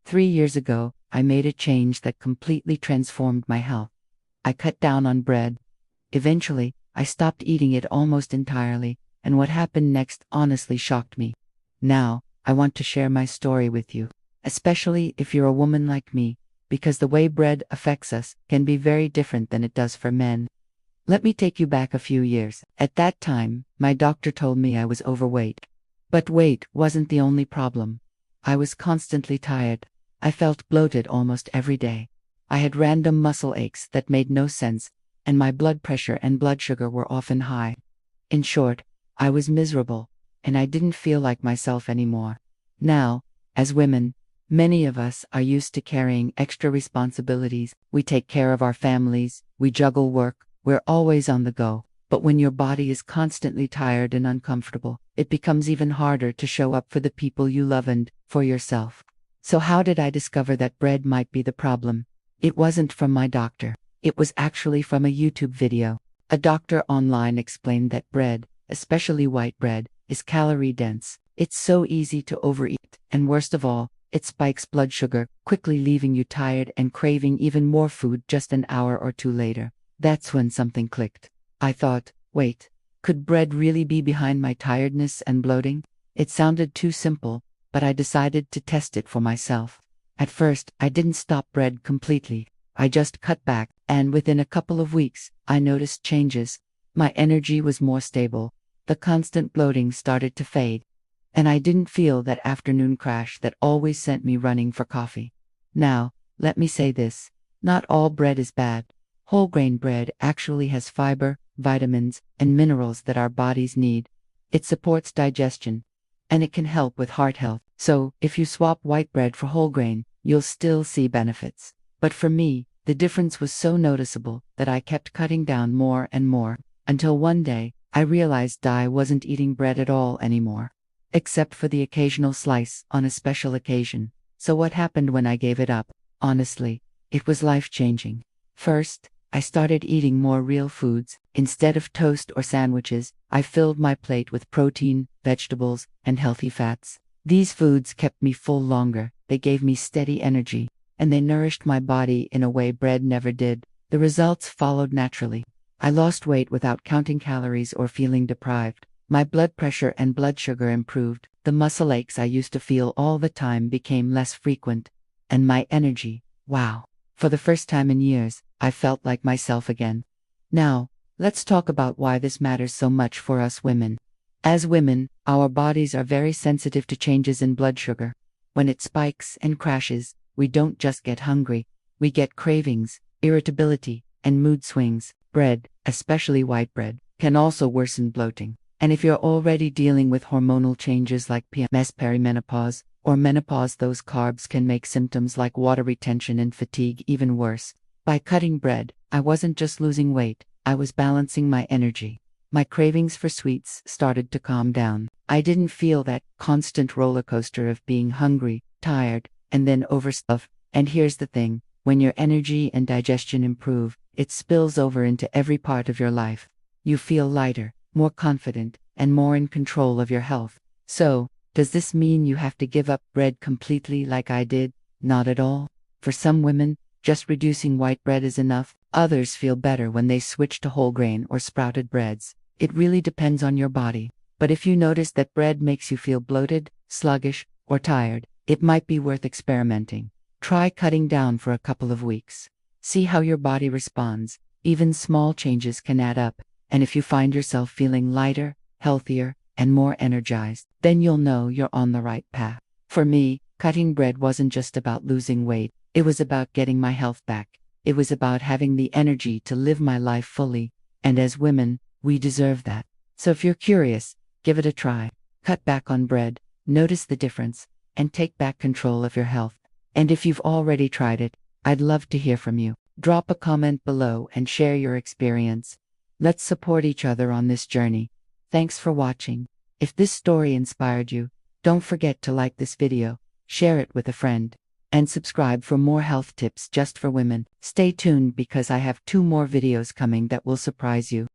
3 years ago, I made a change that completely transformed my health. I cut down on bread. Eventually, I stopped eating it almost entirely, and what happened next honestly shocked me. Now, I want to share my story with you, especially if you're a woman like me, because the way bread affects us can be very different than it does for men. Let me take you back a few years. At that time, my doctor told me I was overweight. But weight wasn't the only problem. I was constantly tired. I felt bloated almost every day. I had random muscle aches that made no sense, and my blood pressure and blood sugar were often high. In short, I was miserable, and I didn't feel like myself anymore. Now, as women, many of us are used to carrying extra responsibilities. We take care of our families, we juggle work, we're always on the go. But when your body is constantly tired and uncomfortable, it becomes even harder to show up for the people you love and for yourself. So how did I discover that bread might be the problem? It wasn't from my doctor. It was actually from a YouTube video. A doctor online explained that bread, especially white bread, is calorie dense. It's so easy to overeat, and worst of all, it spikes blood sugar, quickly leaving you tired and craving even more food just an hour or two later. That's when something clicked. I thought, wait, could bread really be behind my tiredness and bloating? It sounded too simple, but I decided to test it for myself. At first, I didn't stop bread completely. I just cut back, and within a couple of weeks, I noticed changes. My energy was more stable. The constant bloating started to fade. And I didn't feel that afternoon crash that always sent me running for coffee. Now, let me say this. Not all bread is bad. Whole grain bread actually has fiber, vitamins, and minerals that our bodies need. It supports digestion, and it can help with heart health. So, if you swap white bread for whole grain, you'll still see benefits. But for me, the difference was so noticeable that I kept cutting down more and more, until one day, I realized I wasn't eating bread at all anymore. Except for the occasional slice on a special occasion. So what happened when I gave it up? Honestly, it was life-changing. First, I started eating more real foods. Instead of toast or sandwiches, I filled my plate with protein, vegetables, and healthy fats. These foods kept me full longer, they gave me steady energy, and they nourished my body in a way bread never did. The results followed naturally. I lost weight without counting calories or feeling deprived. My blood pressure and blood sugar improved. The muscle aches I used to feel all the time became less frequent. And my energy, wow. For the first time in years, I felt like myself again. Now, let's talk about why this matters so much for us women. As women, our bodies are very sensitive to changes in blood sugar. When it spikes and crashes, we don't just get hungry, we get cravings, irritability, and mood swings. Bread, especially white bread, can also worsen bloating. And if you're already dealing with hormonal changes like PMS, perimenopause, or menopause, those carbs can make symptoms like water retention and fatigue even worse. By cutting bread, I wasn't just losing weight, I was balancing my energy. My cravings for sweets started to calm down. I didn't feel that constant roller coaster of being hungry, tired, and then overstuffed. And here's the thing, when your energy and digestion improve, it spills over into every part of your life. You feel lighter, more confident, and more in control of your health. So, does this mean you have to give up bread completely like I did? Not at all. For some women, just reducing white bread is enough. Others feel better when they switch to whole grain or sprouted breads. It really depends on your body. But if you notice that bread makes you feel bloated, sluggish, or tired, it might be worth experimenting. Try cutting down for a couple of weeks. See how your body responds. Even small changes can add up. And if you find yourself feeling lighter, healthier, and more energized, then you'll know you're on the right path. For me, cutting bread wasn't just about losing weight. It was about getting my health back. It was about having the energy to live my life fully. And as women, we deserve that. So if you're curious, give it a try. Cut back on bread, notice the difference, and take back control of your health. And if you've already tried it, I'd love to hear from you. Drop a comment below and share your experience. Let's support each other on this journey. Thanks for watching. If this story inspired you, don't forget to like this video, share it with a friend, and subscribe for more health tips just for women. Stay tuned because I have 2 more videos coming that will surprise you.